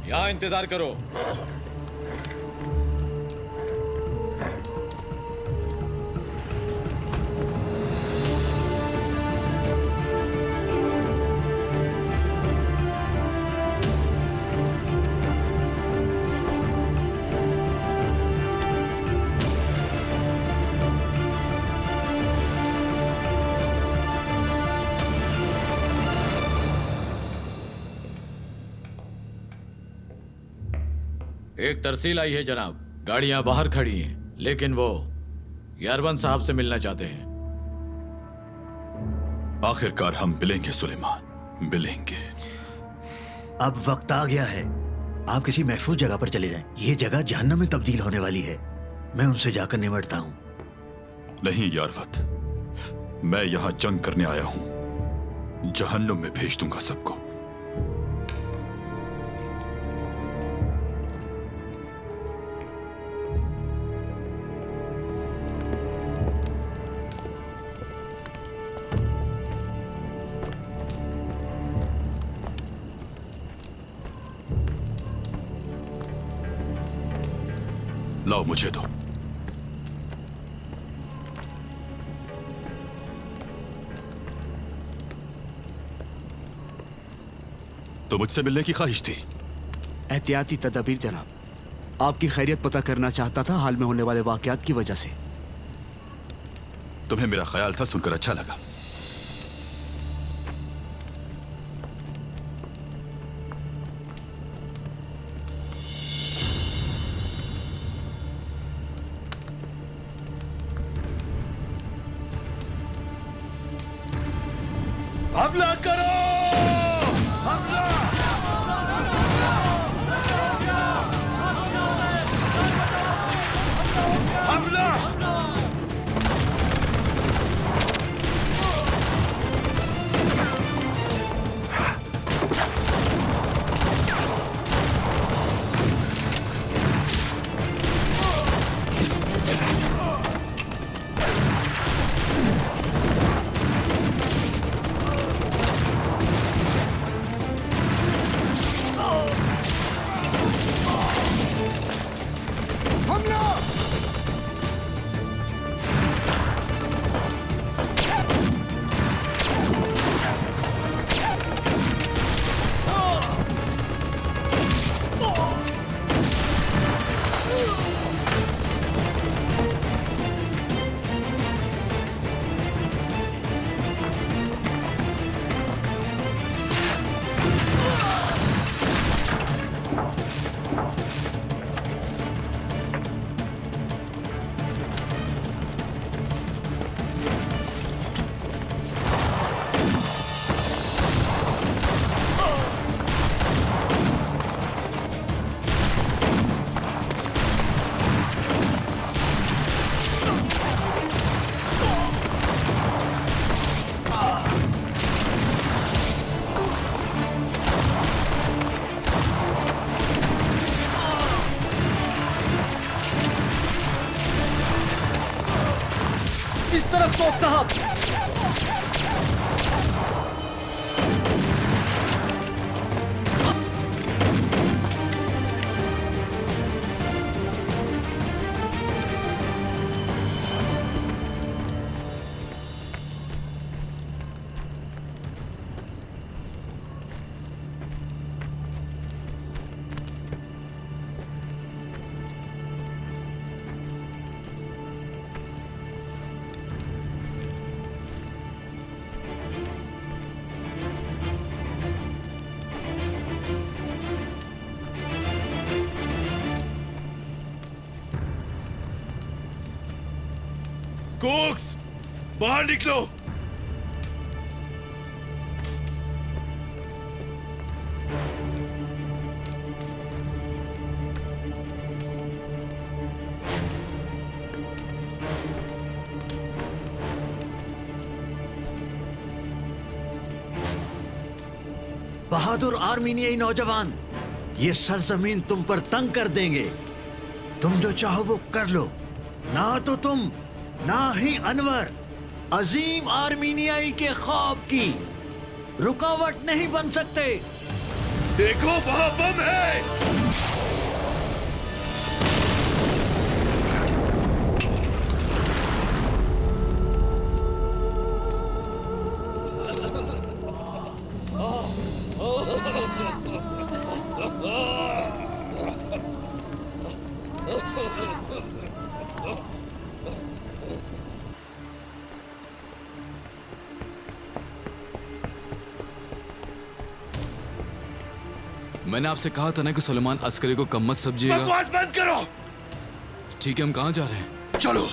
यहाँ इंतजार करो। एक तरसील आई है जनाब। गाड़ियां बाहर खड़ी हैं, लेकिन वो यारवन साहब से मिलना चाहते हैं। आखिरकार हम मिलेंगे सुलेमान, मिलेंगे। अब वक्त आ गया है, आप किसी महफूज जगह पर चले जाएं। ये जगह जहन्नम में तब्दील होने वाली है। मैं उनसे जाकर निमटता हूं। नहीं यारवत, मैं यहां जंग करने आया हूं। जहन्नुम में भेज दूंगा सबको। लाओ, मुझे दो। तो मुझसे मिलने की ख्वाहिश थी। एहतियाती तदबीर जनाब। आपकी खैरियत पता करना चाहता था हाल में होने वाले वाकयात की वजह से। तुम्हें मेरा ख्याल था, सुनकर अच्छा लगा। हमला करो! हमला! हमला! इस तरफ तोप साहब। कोक्स, बाहर निकलो। बहादुर आर्मीनियाई नौजवान, ये सरजमीन तुम पर तंग कर देंगे। तुम जो चाहो वो कर लो। ना तो तुम, ना ही अनवर अजीम आर्मीनियाई के ख्वाब की रुकावट नहीं बन सकते। देखो वहां बम है। मैंने आपसे कहा था ना कि सुलेमान अस्करी को कम मत समझिएगा। बकवास बंद करो। ठीक है, हम कहाँ जा रहे हैं? चलो।